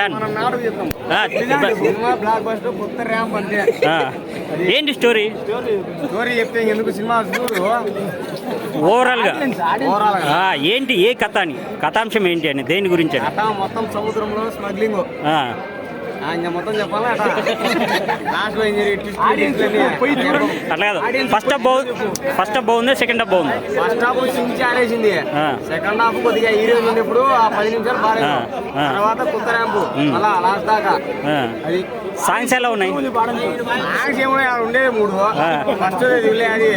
Fan. ఏంటి story చెప్తే ఎందుకు సినిమా ఓవరాల్ గా ఏంటి, ఏ కథ అని, కథాంశం ఏంటి అని, దేని గురించి అని? మొత్తం సముద్రంలో స్మగ్లింగ్ మొత్తం చెప్పాలా అట్లా కాదు. ఫస్ట్ హాఫ్ బాగుంది, సెకండ్ హాఫ్ బాగుంది. ఫస్ట్ హాఫ్ సించి ఆడేసింది, సెకండ్ హాఫ్ కొద్దిగా హీరో ఉన్నప్పుడు ఆ 10 నిమిషాలు బాగా, తర్వాత కొత్త ర్యాంపు అలా లాస్ట్ దాకా. అది సాంగ్స్ ఎలా ఉన్నాయి? సాంగ్స్ ఏమో ఉండేది 3. ఫస్ట్ అది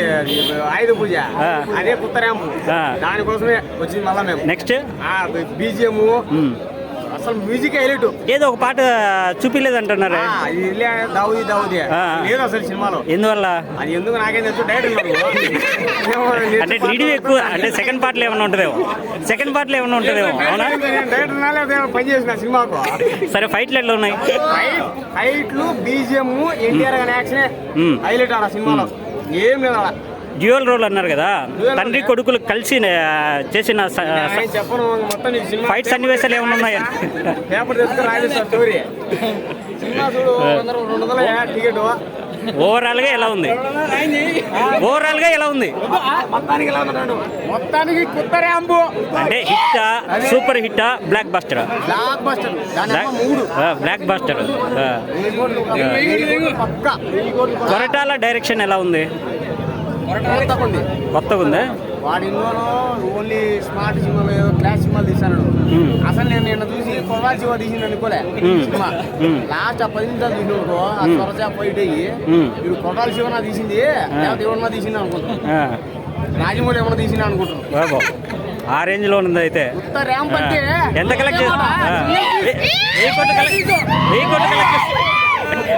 ఆయుధ పూజ, అదే కొత్త ర్యాంపు, దానికోసమే వచ్చింది మళ్ళా మేము. నెక్స్ట్ బీజిఎం అసలు మ్యూజిక్ హైలైట్. ఏదో ఒక పాట చూపిలేదు అంటున్నారు. దావుది లేదు అసలు సినిమాలో. ఎందువల్ల? అది ఎందుకు నాకేం తెలుసు, డైరెక్ట్ అంటే నిడివి ఎక్కువ, అంటే సెకండ్ పార్ట్లో ఏమైనా ఉంటుందేమో, అవునా? డైరెక్టర్ పని చేసిన సినిమాకు. సరే, ఫైట్లు ఎట్లా ఉన్నాయి? ఫైట్లు బీజిఎం ఎన్టీఆర్ గారి యాక్షన్ హైలైట్ ఆడ సినిమాలో, ఏం లేదు ఆడ. డ్యూయల్ రోల్ అన్నారు కదా, తండ్రి కొడుకులు కలిసి చేసిన ఫైట్ సన్నివేశాలు ఏమైనా ఉన్నాయా? ఓవరాల్ గా ఎలా ఉంది? మొత్తానికి కొత్త ర్యాంపు అంటే హిట్టా, సూపర్ హిట్టా, blockbuster? Blockbuster. Koratala direction ఎలా ఉంది? కొత్తగా ఉంది. వాడి ఇందులో ఓన్లీ స్మార్ట్ సినిమాలు, క్లాస్ సినిమాలు తీశాను. అసలు నేను నిన్న చూసి కొరటాల సినిమా తీసింది అనుకోలే సినిమా. లాస్ట్ 10 నిమిషాలు తీసినప్పుడు ఆ త్వరచా పోయిట్ అయ్యి ఇప్పుడు కొరటాల శివనా తీసింది, లేకపోతే ఏమన్నా తీసింది అనుకుంటున్నా, రాజమౌళి ఏమన్నా తీసింది అనుకుంటున్నాను. ఆ రేంజ్ లో ఉంది. అయితే ఎంత కలెక్ట్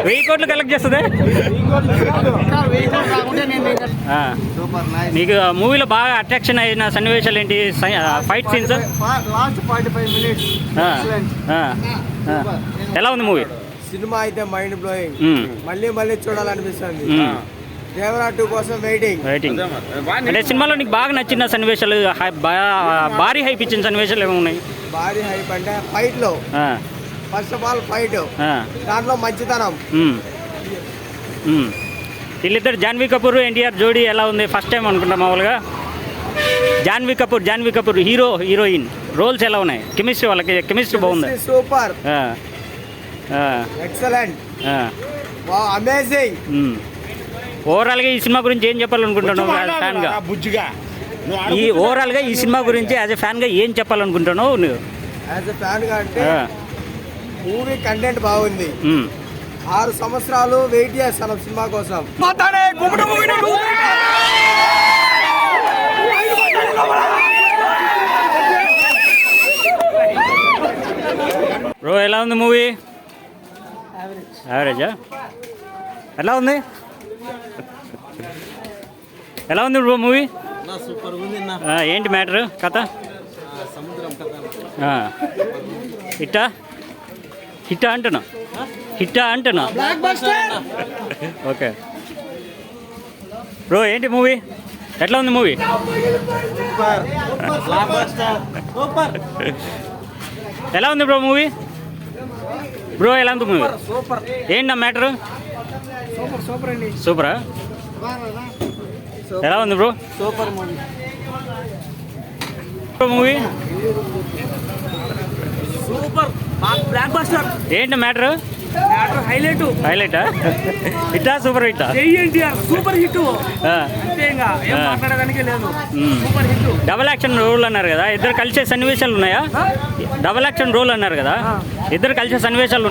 1000 కోట్లు కలెక్ట్ చేస్తుంది. మీకు మూవీలో బాగా అట్రాక్షన్ అయిన సన్నివేశాలు ఏంటి? ఫైట్ సీన్స్ ఎలా ఉంది మూవీ? సినిమా అయితే మైండ్ బ్లోయింగ్, మళ్ళీ చూడాలనిపిస్తుంది. దేవరా 2 కోసం వెయిటింగ్. అంటే సినిమాలో నీకు బాగా నచ్చిన సన్నివేశాలు, భారీ హైప్ ఇచ్చిన సన్నివేశాలు ఏమి ఉన్నాయి? భారీ హైప్ అంటే ఫైట్ లో, ఫస్ట్ ఆఫ్ ఆల్ ఫైట్, దాంట్లో మంచితనం. వీళ్ళిద్దరు జాన్వీ కపూర్ ఎన్టీఆర్ జోడీ ఎలా ఉంది? ఫస్ట్ టైం అనుకుంటా మామూలుగా. జాన్వీ కపూర్ హీరోయిన్ రోల్స్ ఎలా ఉన్నాయి? కెమిస్ట్రీ, వాళ్ళకి కెమిస్ట్రీ బాగుంది. Super, excellent, amazing. ఓవరాల్గా ఈ సినిమా గురించి ఏం చెప్పాలనుకుంటున్నావు ఫ్యాన్గా? ఓవరాల్గా ఈ సినిమా గురించి యాజ్ ఎ ఫ్యాన్గా ఏం చెప్పాలనుకుంటున్నావు నువ్వు? యాజ్ ఎ ఫ్యాన్గా అంటే మూవీ కంటెంట్ బాగుంది. 6 సంవత్సరాలు వెయిట్ చేస్తాను సినిమా కోసం. బ్రో ఎలా ఉంది మూవీ? యావరేజా? ఎలా ఉంది బ్రో మూవీ? ఏంటి మ్యాటర్, కథ? హిట్టా అంటున్నా. ఓకే బ్రో, ఏంటి మూవీ? ఎట్లా ఉంది మూవీ? ఎలా ఉంది బ్రో మూవీ? ఎలా ఉంది మూవీ? ఏంటి నా మ్యాటరు? సూపరా? ఎలా ఉంది bro? Super movie. Super, blockbuster. ఏంటి మ్యాటర్? హైలైటా? హిట్టా, సూపర్ హిట్టా? Super hit. Double action role అన్నారు కదా, ఇద్దరు కలిసే సన్నివేశాలు ఉన్నాయా? డబల్ యాక్షన్ రోల్ అన్నారు కదా, ఇద్దరు కలిసే సన్నివేశాలు ఉన్నాయా?